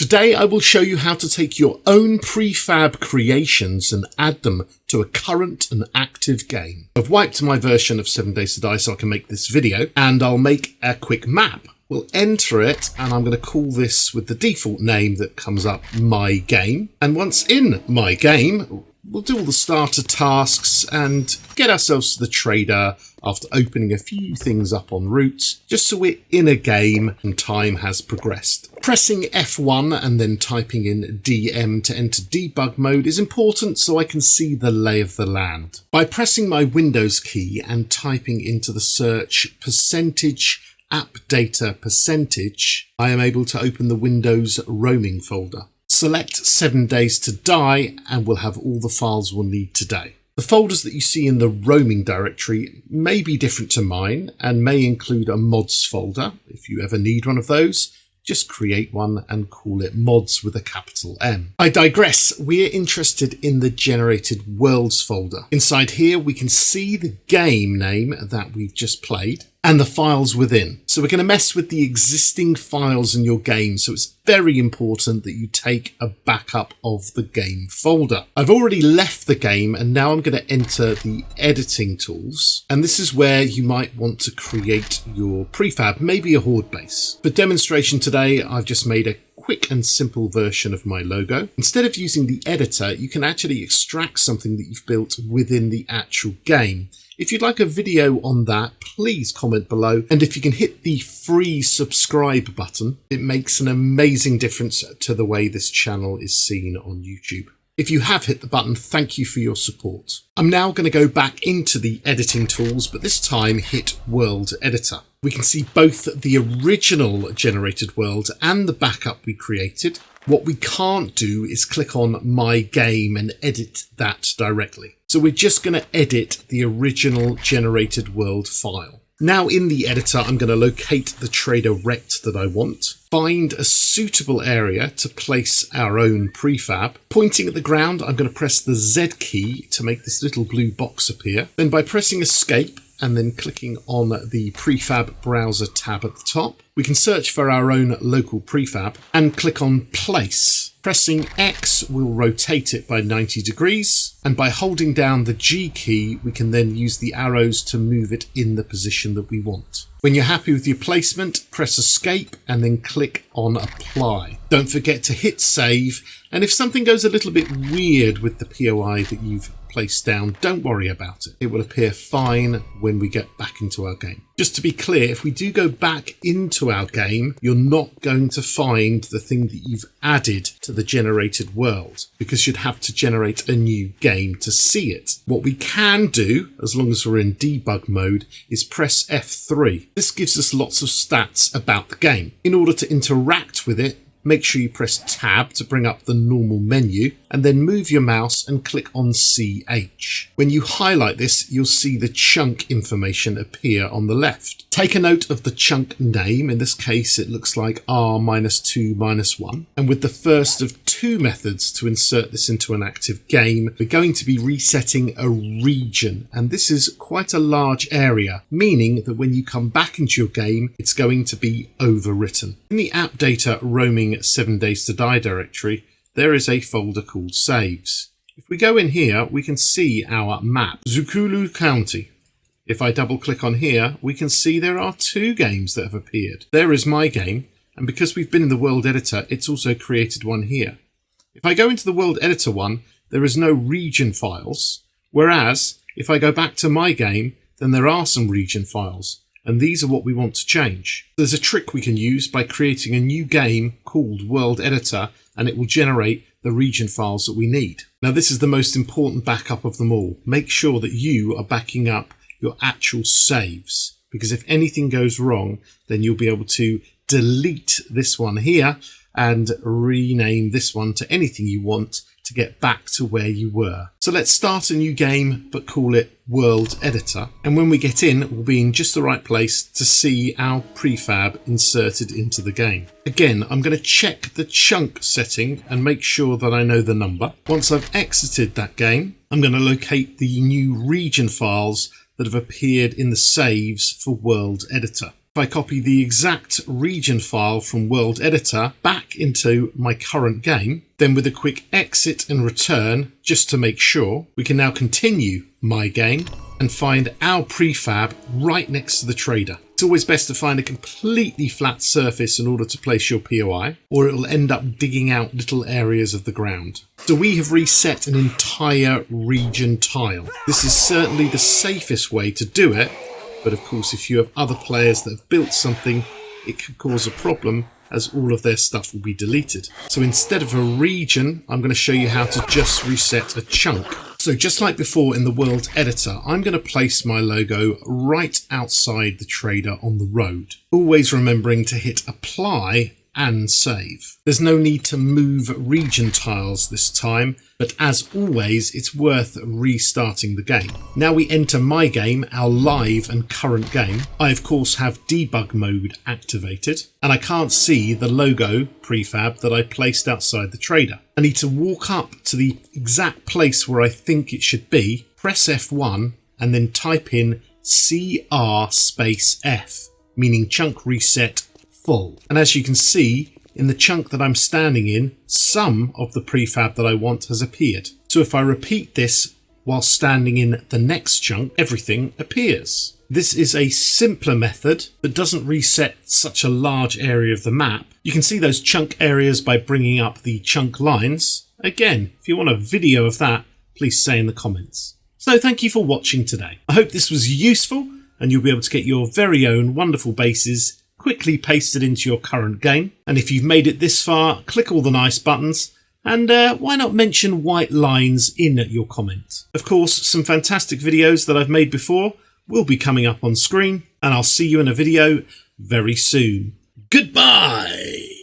Today I will show you how to take your own prefab creations and add them to a current and active game. I've wiped my version of 7 Days to Die so I can make this video, and I'll make a quick map. We'll enter it, and I'm going to call this with the default name that comes up, My Game. And once in My Game, we'll do all the starter tasks and get ourselves to the trader after opening a few things up en route, just so we're in a game and time has progressed. Pressing F1 and then typing in DM to enter debug mode is important so I can see the lay of the land. By pressing my Windows key and typing into the search %appdata%, I am able to open the Windows roaming folder. Select 7 Days to Die and we'll have all the files we'll need today. The folders that you see in the roaming directory may be different to mine and may include a mods folder. If you ever need one of those, just create one and call it mods with a capital M. I digress. We're interested in the generated worlds folder. Inside here, we can see the game name that we've just played and the files within. So we're going to mess with the existing files in your game. So it's very important that you take a backup of the game folder. I've already left the game and now I'm going to enter the editing tools. And this is where you might want to create your prefab, maybe a horde base. For demonstration today, I've just made a quick and simple version of my logo. Instead of using the editor, you can actually extract something that you've built within the actual game. If you'd like a video on that, please comment below. And if you can hit the free subscribe button, it makes an amazing difference to the way this channel is seen on YouTube. If you have hit the button, thank you for your support. I'm now going to go back into the editing tools, but this time hit World Editor. We can see both the original generated world and the backup we created. What we can't do is click on My Game and edit that directly. So we're just going to edit the original generated world file. Now in the editor, I'm going to locate the trader rect that I want, find a suitable area to place our own prefab. Pointing at the ground, I'm going to press the Z key to make this little blue box appear. Then by pressing escape and then clicking on the prefab browser tab at the top, we can search for our own local prefab and click on place. Pressing X will rotate it by 90 degrees, and by holding down the G key, we can then use the arrows to move it in the position that we want. When you're happy with your placement, press escape and then click on apply. Don't forget to hit save, and if something goes a little bit weird with the POI that you've placed down, don't worry about it. It will appear fine when we get back into our game. Just to be clear, if we do go back into our game, you're not going to find the thing that you've added to the generated world, because you'd have to generate a new game to see it. What we can do, as long as we're in debug mode, is press F3. This gives us lots of stats about the game. In order to interact with it, make sure you press Tab to bring up the normal menu and then move your mouse and click on CH. When you highlight this, you'll see the chunk information appear on the left. Take a note of the chunk name. In this case, it looks like R-2-1. And with the first of two methods to insert this into an active game, we're going to be resetting a region. And this is quite a large area, meaning that when you come back into your game, it's going to be overwritten. In the app data roaming 7 Days to Die directory, there is a folder called Saves. If we go in here, we can see our map, Zukulu County. If I double click on here, we can see there are two games that have appeared. There is My Game, and because we've been in the world editor, it's also created one here. If I go into the world editor one, there is no region files, whereas if I go back to My Game, then there are some region files. And these are what we want to change. There's a trick we can use by creating a new game called World Editor, and it will generate the region files that we need. Now this is the most important backup of them all. Make sure that you are backing up your actual saves, because if anything goes wrong, then you'll be able to delete this one here and rename this one to anything you want to get back to where you were. So let's start a new game, but call it World Editor. And when we get in, we'll be in just the right place to see our prefab inserted into the game. Again, I'm going to check the chunk setting and make sure that I know the number. Once I've exited that game, I'm going to locate the new region files that have appeared in the saves for World Editor. If I copy the exact region file from World Editor back into my current game, then with a quick exit and return, just to make sure, we can now continue my game and find our prefab right next to the trader. It's always best to find a completely flat surface in order to place your POI, or it will end up digging out little areas of the ground. So we have reset an entire region tile. This is certainly the safest way to do it, but of course if you have other players that have built something, it could cause a problem as all of their stuff will be deleted. So instead of a region, I'm going to show you how to just reset a chunk. So just like before in the World Editor, I'm going to place my logo right outside the trader on the road, always remembering to hit apply and save. There's no need to move region tiles this time, but as always, it's worth restarting the game. Now we enter my game, our live and current game. I of course have debug mode activated, and I can't see the logo prefab that I placed outside the trader. I need to walk up to the exact place where I think it should be, press F1, and then type in CR space F, meaning chunk reset full. And as you can see, in the chunk that I'm standing in, some of the prefab that I want has appeared. So if I repeat this while standing in the next chunk, everything appears. This is a simpler method that doesn't reset such a large area of the map. You can see those chunk areas by bringing up the chunk lines. Again, if you want a video of that, please say in the comments. So thank you for watching today. I hope this was useful and you'll be able to get your very own wonderful bases quickly pasted into your current game. And if you've made it this far, click all the nice buttons and why not mention white lines in your comment. Of course, some fantastic videos that I've made before will be coming up on screen, and I'll see you in a video very soon. Goodbye!